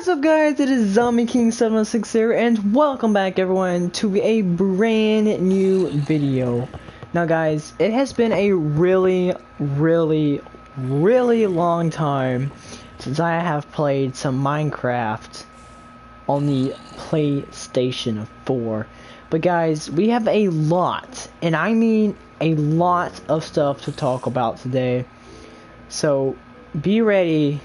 What's up, guys? It is Zombie King 706 here, and welcome back, everyone, to a brand new video. Now, guys, it has been a really long time since I have played some Minecraft on the PlayStation 4. But, guys, we have a lot, and I mean a lot of stuff to talk about today. So, be ready.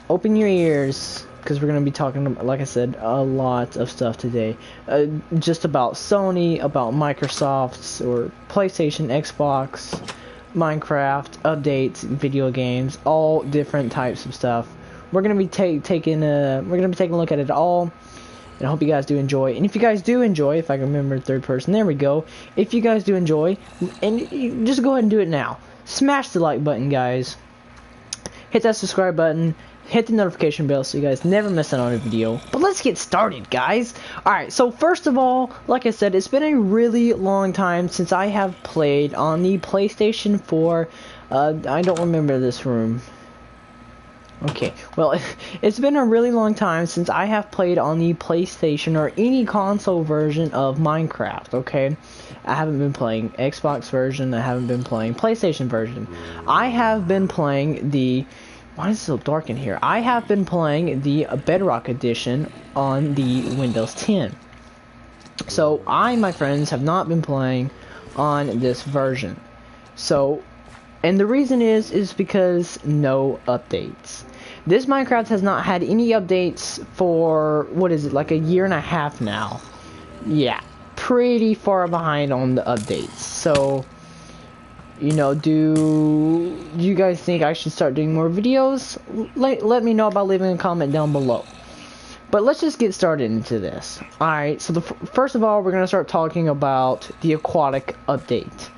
Open your ears, because we're going to be talking, like I said, a lot of stuff today. Just about Sony, about Microsoft's, or PlayStation, Xbox, Minecraft, updates, video games, all different types of stuff. We're going to be taking a look at it all, and I hope you guys do enjoy. And if you guys do enjoy, if I can remember third person, there we go. If you guys do enjoy, and just go ahead and do it now. Smash the like button, guys. Hit that subscribe button. Hit the notification bell so you guys never miss out on a video. But let's get started, guys. Alright, so first of all, like I said, it's been a really long time since I have played on the PlayStation 4. I don't remember this room. Okay, well, it's been a really long time since I have played on the PlayStation or any console version of Minecraft, okay? I haven't been playing Xbox version, I haven't been playing PlayStation version. I have been playing the... Why is it so dark in here? I have been playing the Bedrock Edition on the Windows 10. So, my friends, have not been playing on this version. So, and the reason is because no updates. This Minecraft has not had any updates for, what is it, like a year and a half now. Yeah, pretty far behind on the updates. So, you know, do you guys think I should start doing more videos? Let me know by leaving a comment down below. But let's just get started into this. Alright, so first of all, we're going to start talking about the Aquatic Update.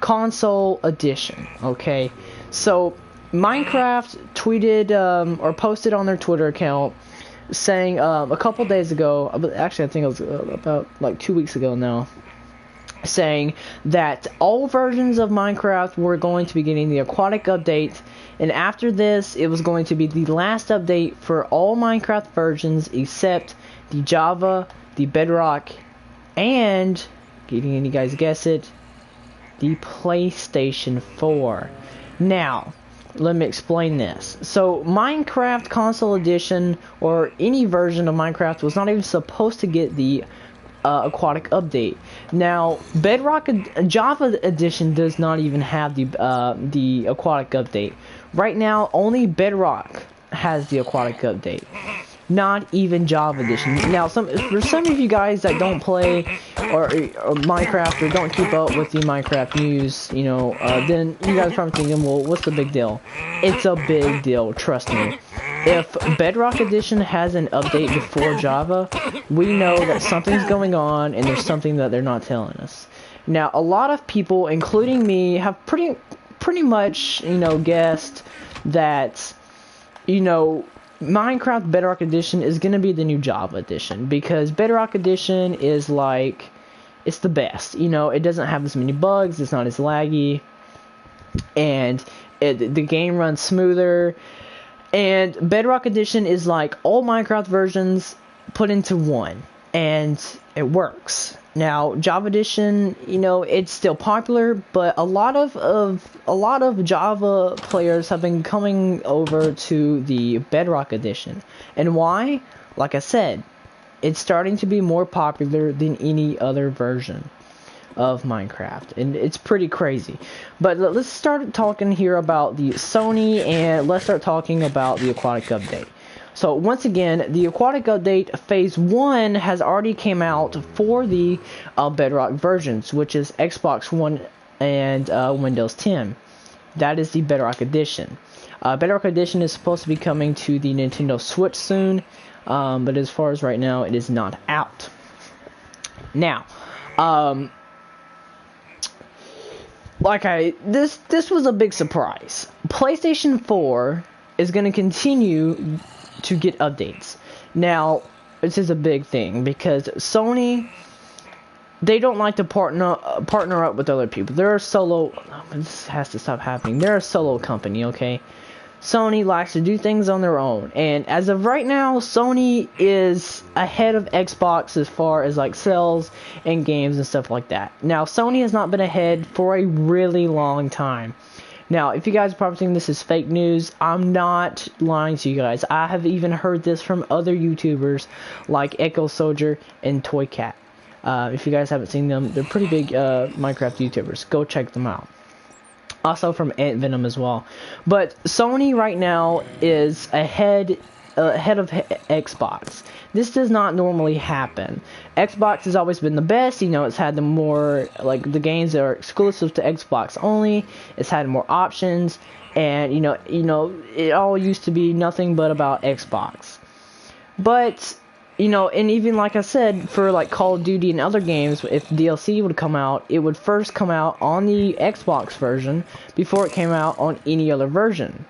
Console Edition, okay? So, Minecraft tweeted, or posted on their Twitter account, saying, a couple days ago, actually I think it was about, like, 2 weeks ago now, saying that all versions of Minecraft were going to be getting the Aquatic Update, and after this it was going to be the last update for all Minecraft versions except the Java, the Bedrock, and, can you guys guess it, the PlayStation 4. Now, let me explain this. So, Minecraft Console Edition, or any version of Minecraft, was not even supposed to get the Aquatic Update. Now, Bedrock Java Edition does not even have the Aquatic Update. Right now, only Bedrock has the Aquatic Update. Not even Java Edition. Now, for some of you guys that don't play or Minecraft or don't keep up with the Minecraft news, you know, then you guys are probably thinking, well, what's the big deal? It's a big deal, trust me. If Bedrock Edition has an update before Java, we know that something's going on and there's something that they're not telling us. Now, a lot of people, including me, have pretty much, you know, guessed that, you know, Minecraft Bedrock Edition is going to be the new Java Edition, because Bedrock Edition is like, it's the best. You know, it doesn't have as many bugs, it's not as laggy, and the game runs smoother. And Bedrock Edition is like all Minecraft versions put into one, and it works. Now, Java Edition, you know, it's still popular, but a lot of Java players have been coming over to the Bedrock Edition. And why? Like I said, it's starting to be more popular than any other version of Minecraft, and it's pretty crazy. But let's start talking here about the Sony, and let's start talking about the Aquatic Update. So once again, the Aquatic Update Phase 1 has already came out for the Bedrock versions, which is Xbox One and Windows 10. That is the Bedrock Edition. Bedrock Edition is supposed to be coming to the Nintendo Switch soon, but as far as right now, it is not out. Now, this was a big surprise. PlayStation 4 is going to continue to get updates. Now, this is a big thing because Sony, they don't like to partner up with other people. They're a solo. This has to stop happening. They're a solo company, okay? Sony likes to do things on their own, and as of right now, Sony is ahead of Xbox as far as like sales and games and stuff like that. Now, Sony has not been ahead for a really long time. Now, if you guys are probably thinking this is fake news, I'm not lying to you guys. I have even heard this from other YouTubers like Echo Soldier and Toy Cat. If you guys haven't seen them, they're pretty big Minecraft YouTubers. Go check them out. Also from Ant Venom as well. But Sony right now is ahead of Xbox. This does not normally happen. Xbox has always been the best. You know, it's had the more, like, the games that are exclusive to Xbox only. It's had more options. And, you know, it all used to be nothing but about Xbox. But, you know, and even like I said, for like Call of Duty and other games, if DLC would come out, it would first come out on the Xbox version before it came out on any other version.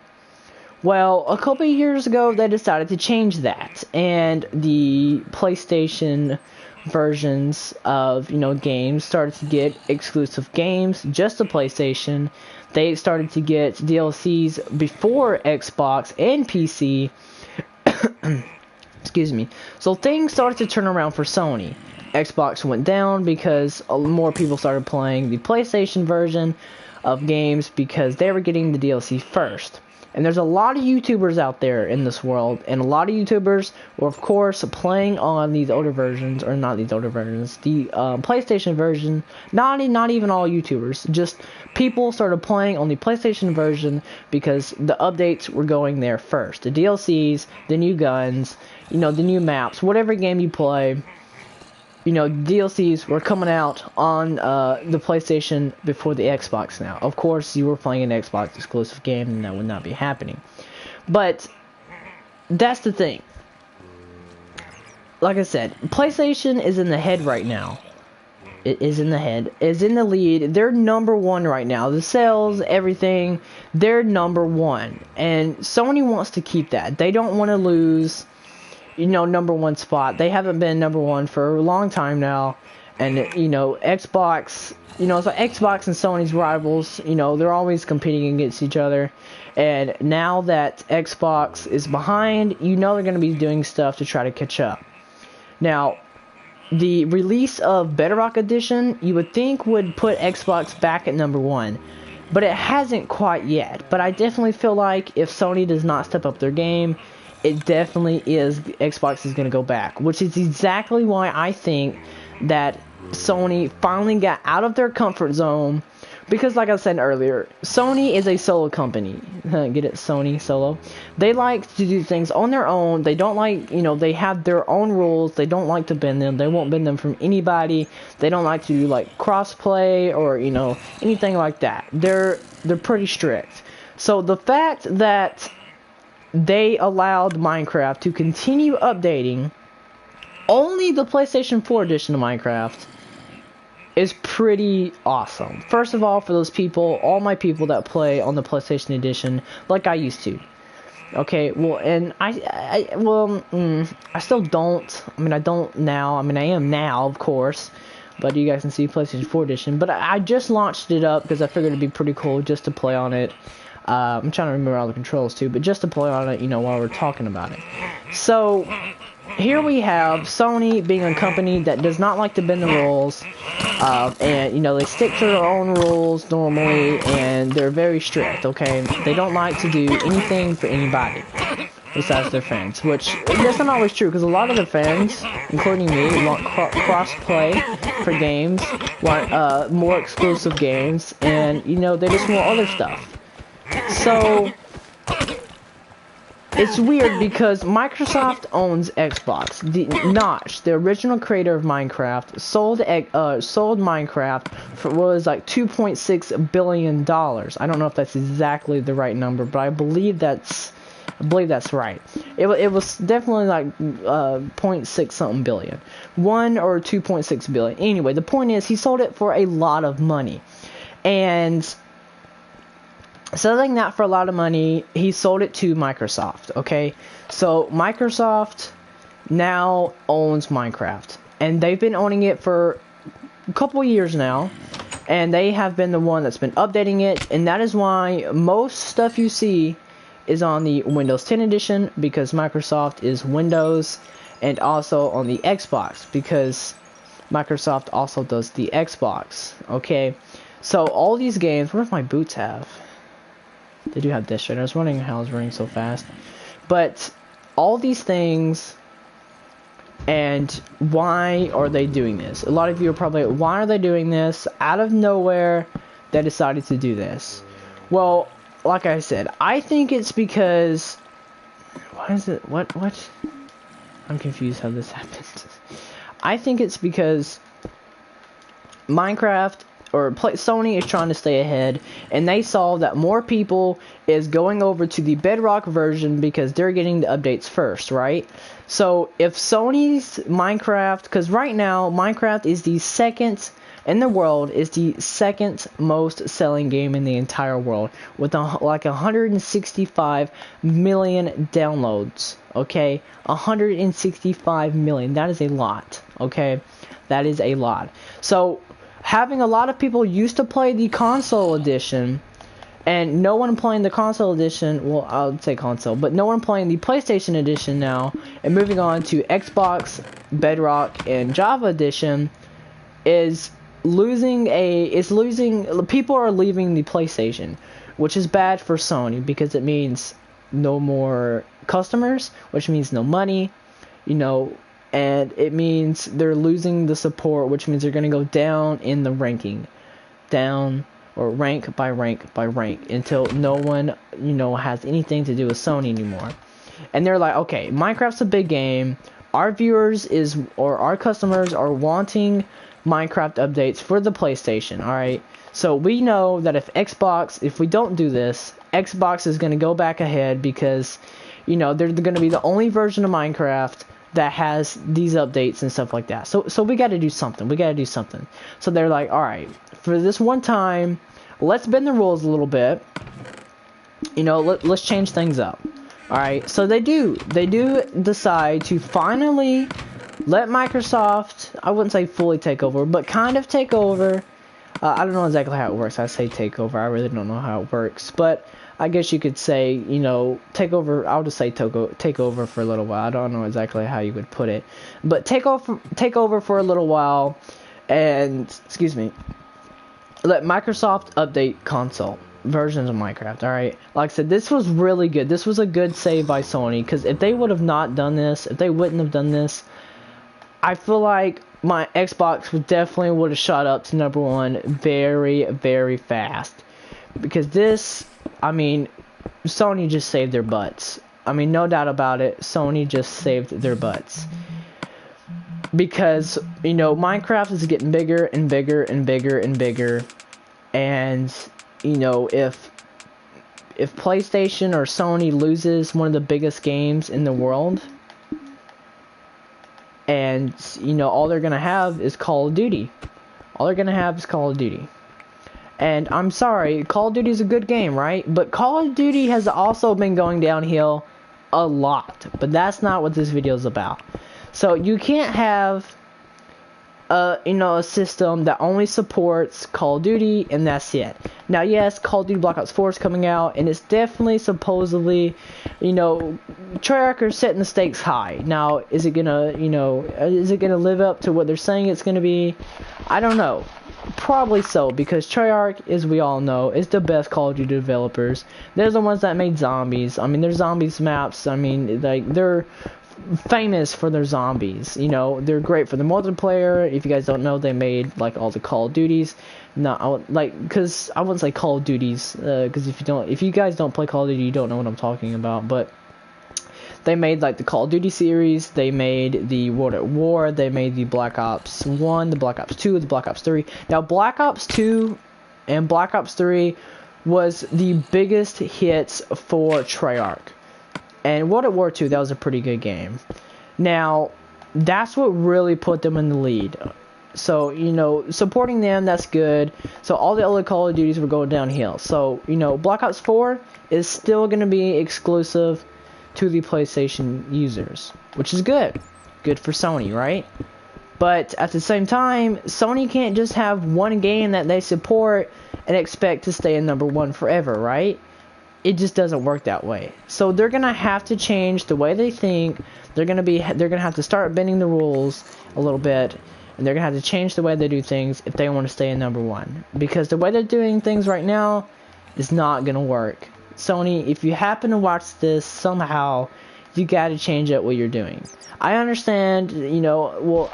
Well, a couple of years ago, they decided to change that, and the PlayStation versions of, you know, games started to get exclusive games just to PlayStation. They started to get DLCs before Xbox and PC. Excuse me. So things started to turn around for Sony. Xbox went down because more people started playing the PlayStation version of games because they were getting the DLC first. And there's a lot of YouTubers out there in this world, and a lot of YouTubers were, of course, playing on these older versions, or not these older versions, the PlayStation version. Not even all YouTubers, just people started playing on the PlayStation version because the updates were going there first. The DLCs, the new guns, you know, the new maps, whatever game you play, you know, DLCs were coming out on the PlayStation before the Xbox now. Of course, you were playing an Xbox exclusive game, and that would not be happening. But that's the thing. Like I said, PlayStation is in the head right now. It is in the head. Is in the lead. They're number one right now. The sales, everything, they're number one. And Sony wants to keep that. They don't want to lose, you know, number one spot. They haven't been number one for a long time now. And, you know, Xbox, you know, so Xbox and Sony's rivals, you know, they're always competing against each other. And now that Xbox is behind, you know they're going to be doing stuff to try to catch up. Now, the release of Bedrock Edition, you would think would put Xbox back at number one. But it hasn't quite yet. But I definitely feel like if Sony does not step up their game, it definitely is, Xbox is going to go back, which is exactly why I think that Sony finally got out of their comfort zone, because like I said earlier, Sony is a solo company. Get it? Sony, solo. They like to do things on their own. They don't like, you know, they have their own rules. They don't like to bend them. They won't bend them from anybody. They don't like to do like crossplay or, you know, anything like that. They're pretty strict. So the fact that they allowed Minecraft to continue updating only the PlayStation 4 edition of Minecraft is pretty awesome. First of all, for those people, all my people that play on the PlayStation edition like I used to. Okay, well, and I still don't. I mean, I don't now. I mean, I am now, of course. But you guys can see PlayStation 4 edition. But I just launched it up because I figured it'd be pretty cool just to play on it. I'm trying to remember all the controls too, but just to play on it, you know, while we're talking about it. So, here we have Sony being a company that does not like to bend the rules, and, you know, they stick to their own rules normally, and they're very strict, okay? They don't like to do anything for anybody besides their fans, which that's not always true, because a lot of their fans, including me, want cross-play for games, want more exclusive games, and, you know, they just want other stuff. So, it's weird because Microsoft owns Xbox. Notch, the original creator of Minecraft, sold Minecraft for what was like $2.6 billion. I don't know if that's exactly the right number, but I believe that's right. It was definitely like 0.6 something billion. 1 or 2.6 billion. Anyway, the point is he sold it for a lot of money. And selling that for a lot of money, he sold it to Microsoft, okay? So, Microsoft now owns Minecraft. And they've been owning it for a couple of years now. And they have been the one that's been updating it. And that is why most stuff you see is on the Windows 10 edition because Microsoft is Windows, and also on the Xbox because Microsoft also does the Xbox. Okay, so all these games, what if my boots have? They do have this right. I was wondering how I was running so fast. But all these things, and why are they doing this? A lot of you are probably, why are they doing this? Out of nowhere, they decided to do this. Well, like I said, I think it's because, why is it, what? I'm confused how this happened. I think it's because Minecraft Sony is trying to stay ahead, and they saw that more people is going over to the Bedrock version because they're getting the updates first, right? So if Sony's Minecraft, because right now Minecraft is the second in the world, is the second most selling game in the entire world with like 165 million downloads. Okay, 165 million. That is a lot. Okay, that is a lot. So having a lot of people used to play the console edition, and no one playing the console edition, well, I'll say console, but no one playing the PlayStation edition now, and moving on to Xbox, Bedrock, and Java edition, is losing people are leaving the PlayStation, which is bad for Sony because it means no more customers, which means no money, you know, and it means they're losing the support, which means they're going to go down in the ranking, down, or rank by rank by rank, until no one, you know, has anything to do with Sony anymore. And they're like, okay, Minecraft's a big game, our viewers or our customers are wanting Minecraft updates for the PlayStation, alright? So we know that if we don't do this, Xbox is going to go back ahead because, you know, they're going to be the only version of Minecraft that has these updates and stuff like that. So we got to do something. So they're like, all right, for this one time, let's bend the rules a little bit. You know, let's change things up. All right. So they do decide to finally let Microsoft, I wouldn't say fully take over, but kind of take over. I don't know exactly how it works. I say take over. I really don't know how it works, but I guess you could say, you know, take over. I'll just say take over for a little while. I don't know exactly how you would put it, but take over for a little while, and let Microsoft update console versions of Minecraft. All right, like I said, this was really good. This was a good save by Sony, because if they would have not done this, if they wouldn't have done this, I feel like my Xbox would have shot up to #1 very, very fast. Because this, I mean, Sony just saved their butts. I mean, no doubt about it, Sony just saved their butts. Because, you know, Minecraft is getting bigger and bigger and bigger and bigger. And, you know, if PlayStation or Sony loses one of the biggest games in the world, and, you know, all they're going to have is Call of Duty. And I'm sorry, Call of Duty is a good game, right? But Call of Duty has also been going downhill a lot. But that's not what this video is about. So you can't have a system that only supports Call of Duty and that's it. Now, yes, Call of Duty Black Ops 4 is coming out, and it's definitely supposedly, you know, Treyarch are setting the stakes high. Now, is it gonna live up to what they're saying it's gonna be? I don't know. Probably so, because Treyarch, as we all know, is the best Call of Duty developers. They're the ones that made Zombies. I mean, their Zombies maps, I mean, like, they're famous for their zombies. You know, they're great for the multiplayer. If you guys don't know, they made like all the Call of Duties. Because I wouldn't say Call of Duties, because if you guys don't play Call of Duty, you don't know what I'm talking about. But they made like the Call of Duty series. They made the World at War. They made the Black Ops 1, the Black Ops 2, the Black Ops 3. Now, Black Ops 2 and Black Ops 3 was the biggest hits for Treyarch. And World at War 2, that was a pretty good game. Now, that's what really put them in the lead. So, you know, supporting them, that's good. So, all the other Call of Duties were going downhill. So, you know, Black Ops 4 is still going to be exclusive to the PlayStation users, which is good. Good for Sony, right? But at the same time, Sony can't just have one game that they support and expect to stay in #1 forever, right? it just doesn't work that way. So they're gonna have to change the way they think. They're gonna have to start bending the rules a little bit, and they're gonna have to change the way they do things if they want to stay in #1. Because the way they're doing things right now is not gonna work. Sony, if you happen to watch this somehow, you gotta change up what you're doing. I understand, you know, well,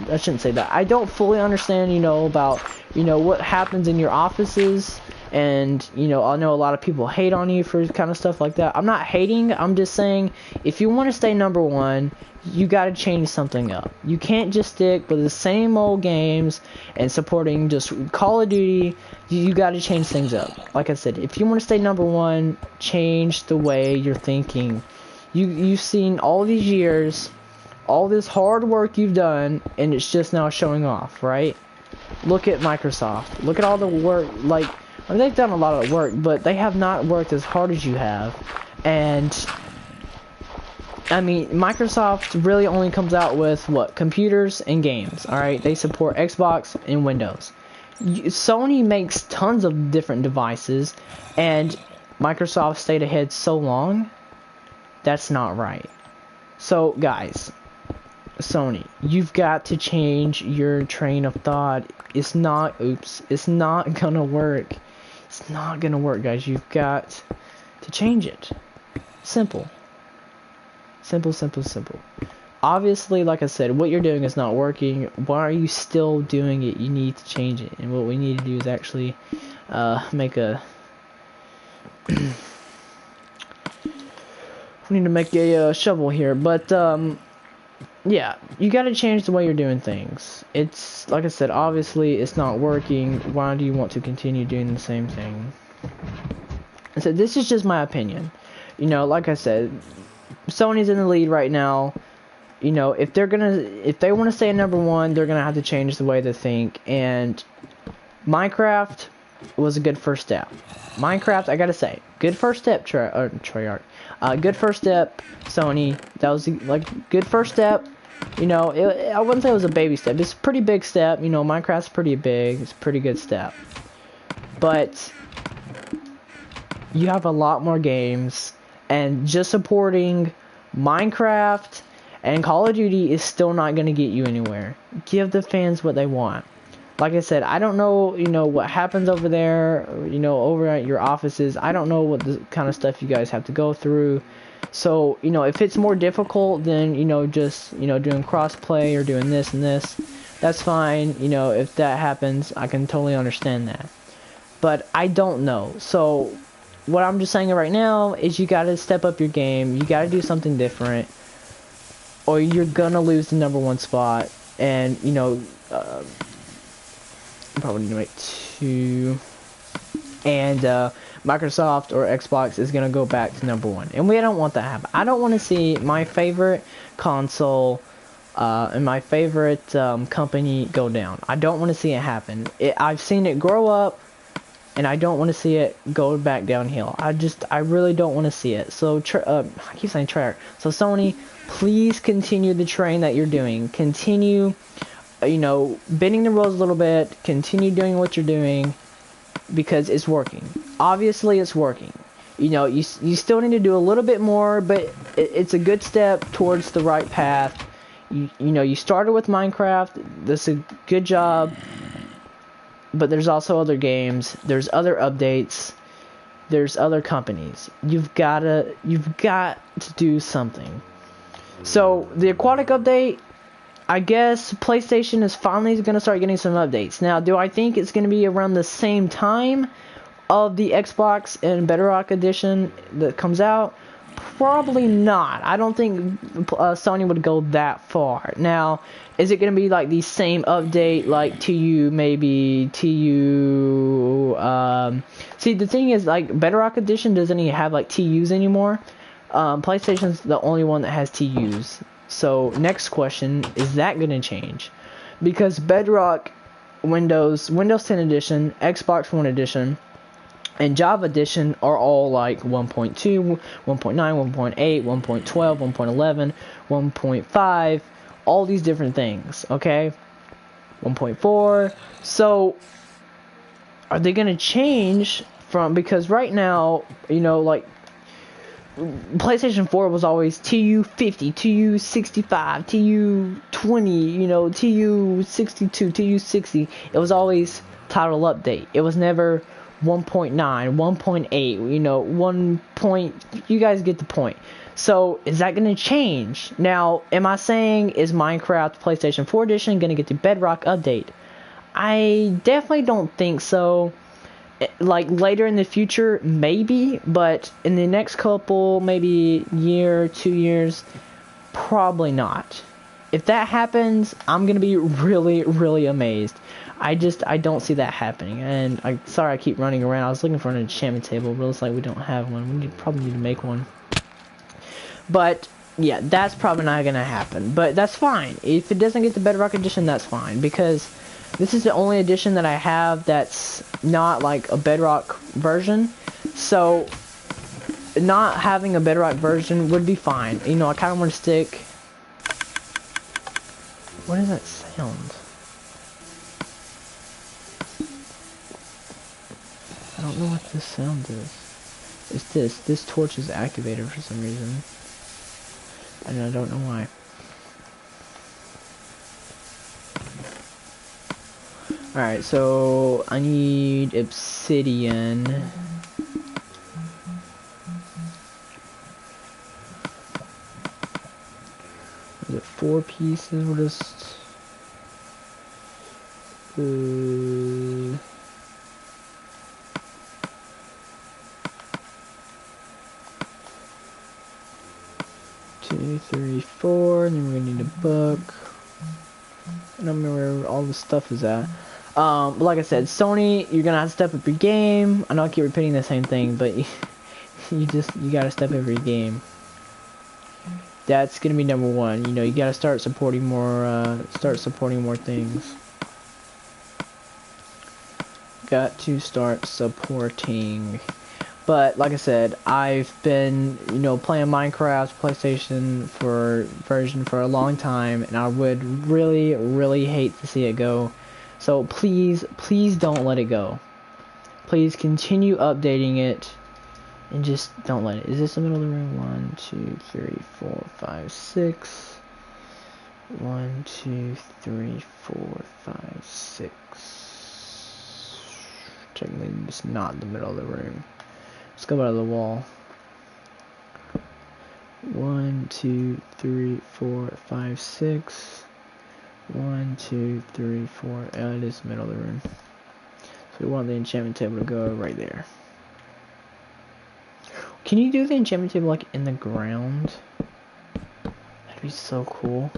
I shouldn't say that. I don't fully understand, you know, about, you know, what happens in your offices. And, you know, I know a lot of people hate on you for kind of stuff like that. I'm not hating. I'm just saying, if you want to stay #1, you got to change something up. You can't just stick with the same old games and supporting just Call of Duty. You got to change things up. Like I said, if you want to stay #1, change the way you're thinking. You've seen all these years, all this hard work you've done, and it's just now showing off, right? Look at Microsoft. Look at all the work, like, I mean, they've done a lot of work, but they have not worked as hard as you have. And I mean, Microsoft really only comes out with what? Computers and games. Alright, they support Xbox and Windows. Sony makes tons of different devices, and Microsoft stayed ahead so long. That's not right. So guys, Sony, you've got to change your train of thought. It's not gonna work. It's not gonna work, guys. You've got to change it. Simple. Simple, simple, simple. Obviously, like I said, what you're doing is not working. Why are you still doing it? You need to change it. And what we need to do is actually make a... we need to make a shovel here. But, yeah, you got to change the way you're doing things. It's, like I said, obviously it's not working. Why do you want to continue doing the same thing? And so this is just my opinion. You know, like I said, Sony's in the lead right now. You know, if they want to stay at #1, they're gonna have to change the way they think. And Minecraft was a good first step. Minecraft, I gotta say, good first step, Treyarch. Good first step, Sony. That was like good first step. You know, I wouldn't say it was a baby step. It's a pretty big step. You know, Minecraft's pretty big. It's a pretty good step. But you have a lot more games, and just supporting Minecraft and Call of Duty is still not going to get you anywhere. Give the fans what they want. Like I said, I don't know, you know, what happens over there, you know, over at your offices. I don't know what the kind of stuff you guys have to go through. So, you know, if it's more difficult than, you know, just, you know, doing crossplay or doing this and this, that's fine. You know, if that happens, I can totally understand that. But I don't know. So what I'm just saying right now is you got to step up your game. You got to do something different, or you're going to lose the #1 spot. And, you know, probably need to make 2. And Microsoft or Xbox is going to go back to #1. And we don't want that to happen. I don't want to see my favorite console and my favorite company go down. I don't want to see it happen. I've seen it grow up, and I don't want to see it go back downhill. I really don't want to see it. So, I keep saying Treyarch. So, Sony, please continue the train that you're doing. Continue, you know, bending the rules a little bit. Continue doing what you're doing, because it's working. Obviously, it's working. You know, you still need to do a little bit more, but it's a good step towards the right path. You know, you started with Minecraft. That's a good job. But there's also other games. There's other updates. There's other companies. You've got to do something. So the aquatic update, I guess PlayStation is finally going to start getting some updates. Now, do I think it's going to be around the same time of the Xbox and Bedrock Edition that comes out? Probably not. I don't think Sony would go that far. Now, is it going to be like the same update, like TU, maybe TU? See, the thing is, like, Bedrock Edition doesn't even have like TUs anymore. PlayStation's the only one that has TUs. So, next question, is that going to change? Because Bedrock, Windows 10 Edition, Xbox One Edition, and Java Edition are all like 1.2, 1.9, 1.8, 1.12, 1.11, 1.5, all these different things, okay? 1.4. So, are they going to change because right now, like PlayStation 4 was always TU50, TU65, TU20, TU62, TU60. It was always title update. It was never 1.9, 1.8, 1 point. You guys get the point. So, is that going to change? Now, am I saying, is Minecraft PlayStation 4 Edition going to get the Bedrock update? I definitely don't think so. Like, later in the future, maybe, but in the next couple, maybe year, 2 years, probably not. If that happens, I'm going to be really, really amazed. I don't see that happening, and sorry I keep running around. I was looking for an enchantment table, but it looks like we don't have one. We probably need to make one. But, yeah, that's probably not going to happen, but that's fine. If it doesn't get the Bedrock Edition, that's fine, because this is the only edition that I have that's not like a Bedrock version, so not having a Bedrock version would be fine. I kind of want to stick... What is that sound? I don't know what this sound is. It's this. This torch is activated for some reason. And I don't know why. Alright, so I need obsidian. Is it 4 pieces? We'll just... 2, 3, 4, and then we're gonna need a book. I don't remember where all the stuff is at. But like I said, Sony, you're gonna have to step up your game. I know I keep repeating the same thing, but you gotta step up your game. That's gonna be number one. You gotta start supporting more things. Got to start supporting. But like I said, I've been, playing Minecraft PlayStation version for a long time, and I would really, really hate to see it go. So please, please don't let it go. Please continue updating it, and just don't let it. Is this the middle of the room? 1, 2, 3, 4, 5, 6. 1, 2, 3, 4, 5, 6. Technically, it's not the middle of the room. Let's go out of the wall. 1, 2, 3, 4, 5, 6. 1, 2, 3, 4. It is the middle of the room. So we want the enchantment table to go right there. Can you do the enchantment table like in the ground? That'd be so cool.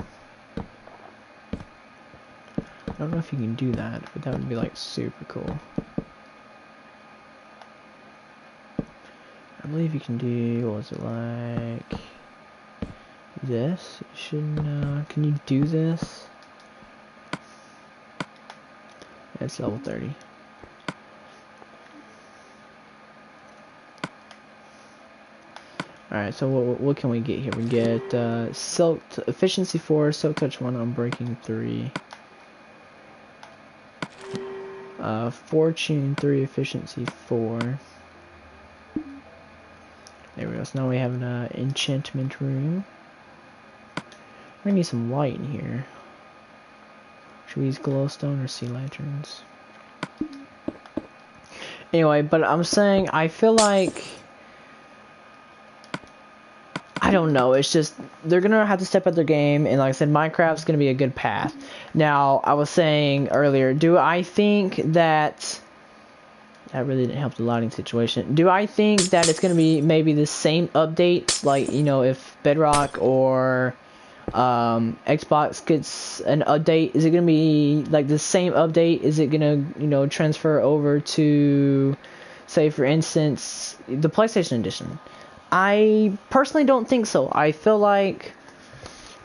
I don't know if you can do that, but that would be like super cool. I believe you can do, what was it like? This? You should, can you do this? It's level 30. Alright, so what can we get here? We get, Silk Efficiency 4, Silk Touch 1, Unbreaking 3. Fortune 3, Efficiency 4. There we go. So now we have an enchantment room. We're gonna need some light in here. Should we use glowstone or sea lanterns? Anyway, but I'm saying I feel like, I don't know. It's just they're gonna have to step up their game, and like I said, Minecraft's gonna be a good path. Now, I was saying earlier, do I think that really didn't help the lighting situation. Do I think that it's going to be maybe the same update, like, if Bedrock or Xbox gets an update, is it going to be like the same update? Is it going to, transfer over to, say, for instance, the PlayStation Edition? I personally don't think so. I feel like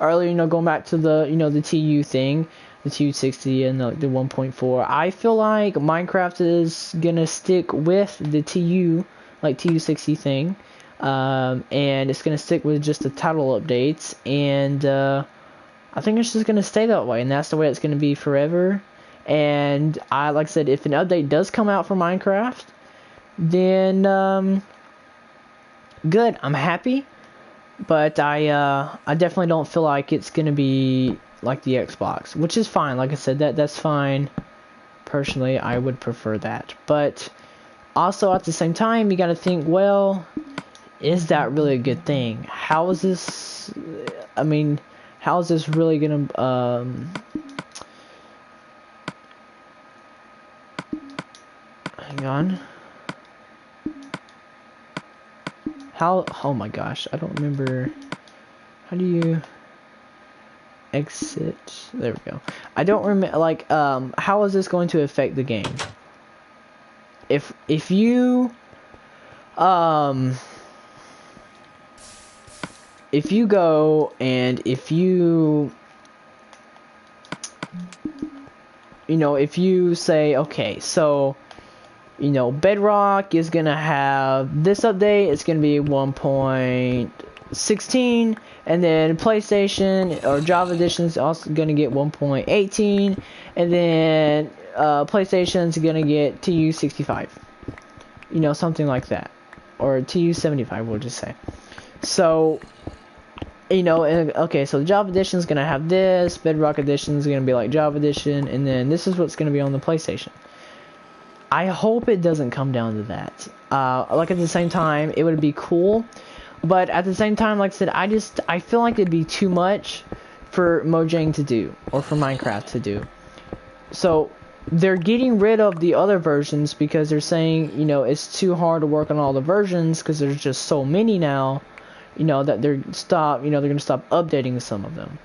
earlier, going back to the, the TU thing, the TU60 and the 1.4, I feel like Minecraft is gonna stick with the TU, like TU60 thing, and it's gonna stick with just the title updates, and I think it's just gonna stay that way, and that's the way it's gonna be forever. And like I said, if an update does come out for Minecraft, then good. I'm happy, but I definitely don't feel like it's gonna be like the Xbox, which is fine. Like I said, that's fine. Personally, I would prefer that, but also at the same time, you got to think, well, is that really a good thing? How is this? I mean, how is this really gonna hang on. How, oh my gosh, I don't remember. How do you exit? There we go. I don't remember, like, how is this going to affect the game? If you go and if you say, okay, so, Bedrock is gonna have this update, it's gonna be 1.16, and then PlayStation or Java Edition is also gonna get 1.18, and then PlayStation's gonna get TU65, something like that, or TU75, we'll just say. So, okay, so the Java Edition is gonna have this, Bedrock Edition is gonna be like Java Edition, and then this is what's gonna be on the PlayStation. I hope it doesn't come down to that. Like, at the same time, it would be cool, but at the same time, like I said, I feel like it'd be too much for Mojang to do, or for Minecraft to do. So they're getting rid of the other versions because they're saying, it's too hard to work on all the versions because there's just so many now, that they're gonna stop updating some of them.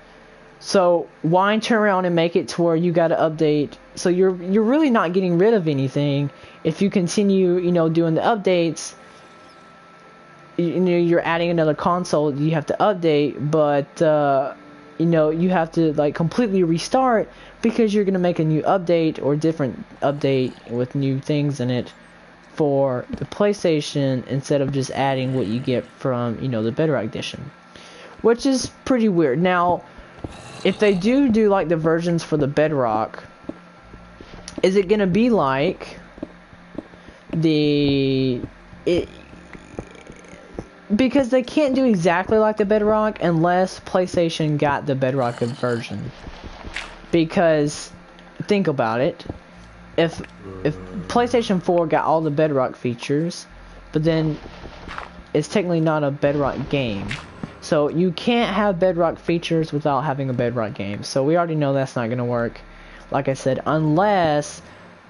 So why turn around and make it to where you got to update? So you're really not getting rid of anything if you continue, doing the updates. You're adding another console you have to update, but you have to like completely restart because you're gonna make a new update or different update with new things in it for the PlayStation instead of just adding what you get from the Bedrock Edition, which is pretty weird. Now, if they do like the versions for the Bedrock, is it gonna be like because they can't do exactly like the Bedrock unless PlayStation got the Bedrock version. Because think about it, if PlayStation 4 got all the Bedrock features, but then it's technically not a Bedrock game. So you can't have Bedrock features without having a Bedrock game. So we already know that's not going to work. Like I said, unless,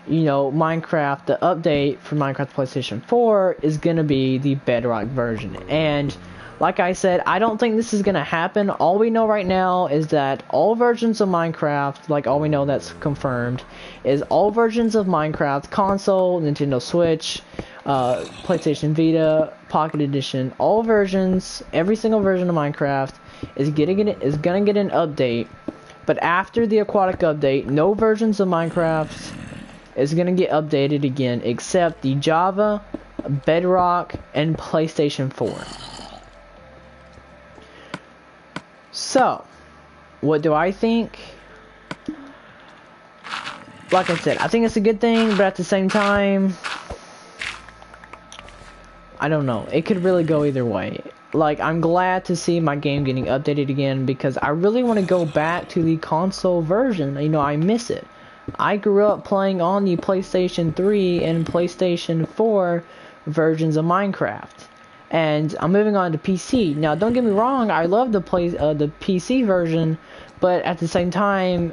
Minecraft, the update for Minecraft PlayStation 4 is going to be the Bedrock version. And like I said, I don't think this is going to happen. All we know right now is that all versions of Minecraft, like all we know that's confirmed, is all versions of Minecraft, console, Nintendo Switch, PlayStation Vita, Pocket Edition, all versions, every single version of Minecraft is gonna get an update. But after the aquatic update, no versions of Minecraft is gonna get updated again, except the Java, Bedrock, and PlayStation 4. So, what do I think? Like I said, I think it's a good thing, but at the same time, I don't know. It could really go either way. Like, I'm glad to see my game getting updated again because I really want to go back to the console version. I miss it. I grew up playing on the PlayStation 3 and PlayStation 4 versions of Minecraft. And I'm moving on to PC. Now, don't get me wrong, I love the PC version, but at the same time,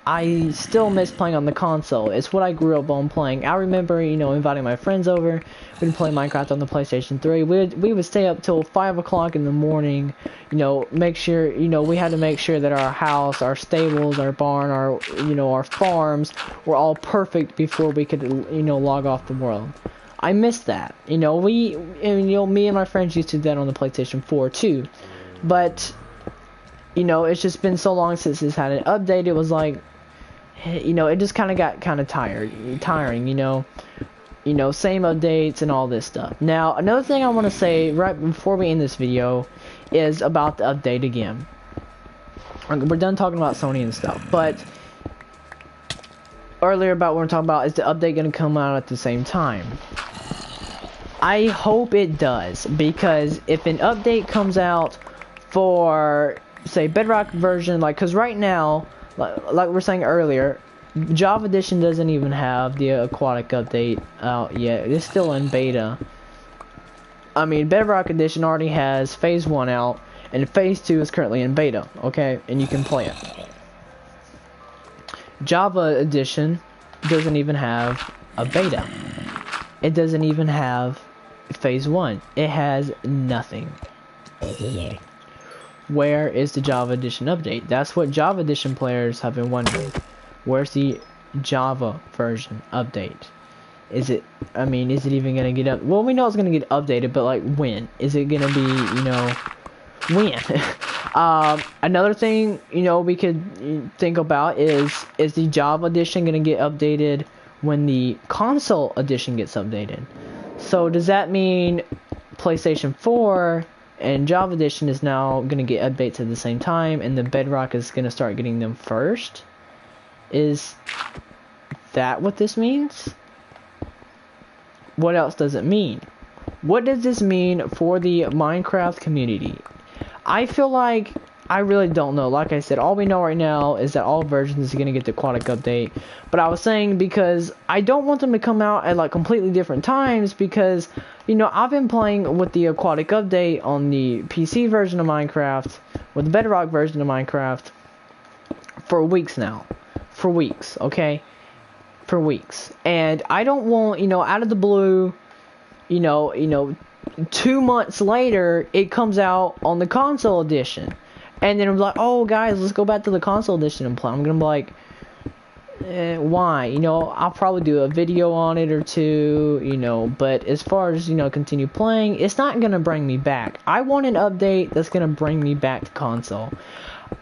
I still miss playing on the console. It's what I grew up on playing. I remember, inviting my friends over. We'd play Minecraft on the PlayStation 3. We would stay up till 5 o'clock in the morning. Make sure, we had to make sure that our house, our stables, our barn, our farms were all perfect before we could, log off the world. I miss that. Me and my friends used to do that on the PlayStation 4 too. But, it's just been so long since it's had an update. It was like, it just kind of got tiring, same updates and all this stuff. Now, another thing I want to say right before we end this video is about the update again. We're done talking about Sony and stuff, but earlier about what we're talking about, is the update going to come out at the same time? I hope it does, because if an update comes out for, say, Bedrock version, like, because right now, like we were saying earlier, Java Edition doesn't even have the aquatic update out yet. It's still in beta. I mean, Bedrock Edition already has Phase 1 out, and Phase 2 is currently in beta, okay? And you can play it. Java Edition doesn't even have a beta. It doesn't even have Phase 1. It has nothing. Where is the Java Edition update? That's what Java Edition players have been wondering. Where's the Java version update? Is it, I mean, is it even gonna get up? Well, we know it's gonna get updated, but like when? Is it gonna be, you know, when? Another thing, you know, we could think about is the Java Edition gonna get updated when the console edition gets updated? So does that mean PlayStation 4 and Java Edition is now gonna get updates at the same time, and the Bedrock is gonna start getting them first? Is that what this means? What else does it mean? What does this mean for the Minecraft community? I feel like I really don't know. Like I said, all we know right now is that all versions are going to get the aquatic update. But I was saying, because I don't want them to come out at like completely different times, because, you know, I've been playing with the aquatic update on the PC version of Minecraft, with the Bedrock version of Minecraft, for weeks now. For weeks, okay? For weeks. And I don't want, you know, out of the blue, you know, 2 months later, it comes out on the console edition. And then I'm like, oh, guys, let's go back to the console edition and play. I'm going to be like, why? You know, I'll probably do a video on it or two, you know, but as far as, you know, continue playing, it's not going to bring me back. I want an update that's going to bring me back to console.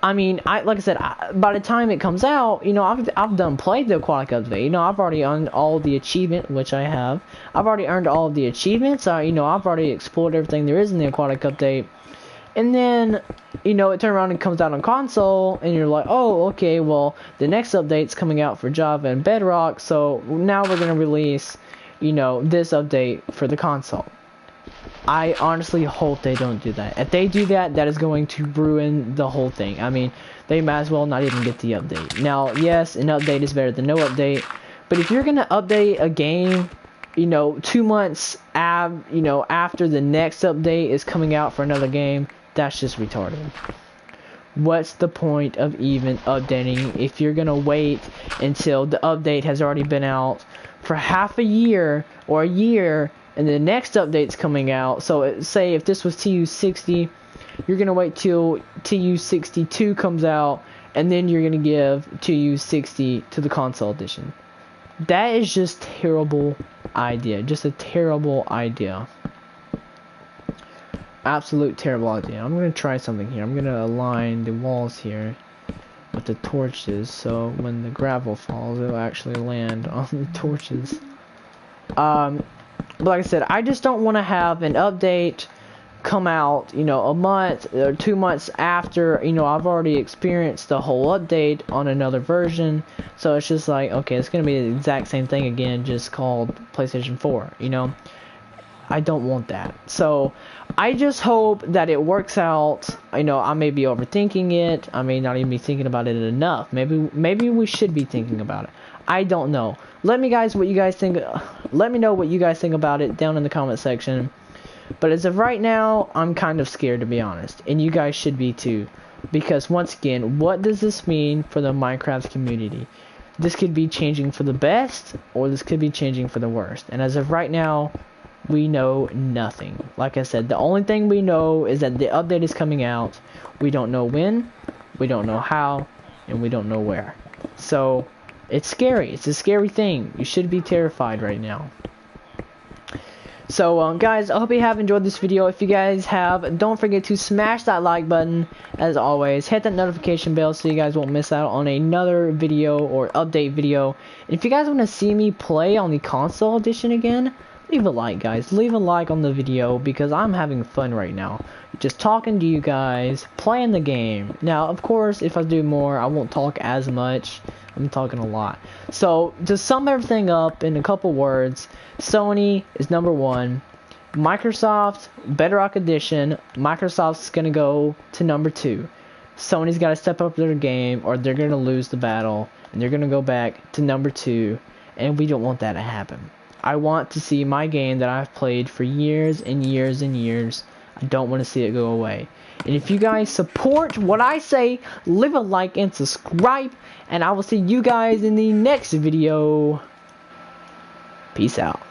I mean, like I said, by the time it comes out, you know, I've done played the aquatic update. You know, I've already earned all the achievement, which I have. I've already earned all of the achievements. You know, I've already explored everything there is in the aquatic update. And then, you know, it turns around and comes out on console, and you're like, oh, okay, well, the next update's coming out for Java and Bedrock, so now we're going to release, you know, this update for the console. I honestly hope they don't do that. If they do that, that is going to ruin the whole thing. I mean, they might as well not even get the update. Now, yes, an update is better than no update, but if you're going to update a game, you know, 2 months you know, after the next update is coming out for another game, that's just retarded. What's the point of even updating if you're going to wait until the update has already been out for half a year or a year, and the next update's coming out? So say if this was TU60, you're going to wait till TU62 comes out, and then you're going to give TU60 to the console edition. That is just terrible idea. Just a terrible idea. Absolute terrible idea. I'm going to try something here. I'm going to align the walls here with the torches, so when the gravel falls, it'll actually land on the torches. But like I said, I just don't want to have an update come out, you know, a month or 2 months after, you know, I've already experienced the whole update on another version. So it's just like, okay, it's going to be the exact same thing again, just called PlayStation 4, you know. I don't want that. So I just hope that it works out. You know, I may be overthinking it. I may not even be thinking about it enough. Maybe we should be thinking about it. I don't know. Let me know what you guys think about it down in the comment section. But as of right now, I'm kind of scared, to be honest. And you guys should be too. Because once again, what does this mean for the Minecraft community? This could be changing for the best, or this could be changing for the worst. And as of right now, we know nothing. Like I said, the only thing we know is that the update is coming out. We don't know when, we don't know how, and we don't know where. So, it's scary. It's a scary thing. You should be terrified right now. So, guys, I hope you have enjoyed this video. If you guys have, don't forget to smash that like button. As always, hit that notification bell so you guys won't miss out on another video or update video. And if you guys want to see me play on the console edition again, leave a like, guys. Leave a like on the video because I'm having fun right now. Just talking to you guys, playing the game. Now, of course, if I do more, I won't talk as much. I'm talking a lot. So, to sum everything up in a couple words, Sony is number 1. Microsoft, Bedrock Edition, Microsoft's gonna go to number 2. Sony's gotta step up their game or they're gonna lose the battle and they're gonna go back to number 2, and we don't want that to happen. I want to see my game that I've played for years and years and years. I don't want to see it go away. And if you guys support what I say, leave a like and subscribe, and I will see you guys in the next video. Peace out.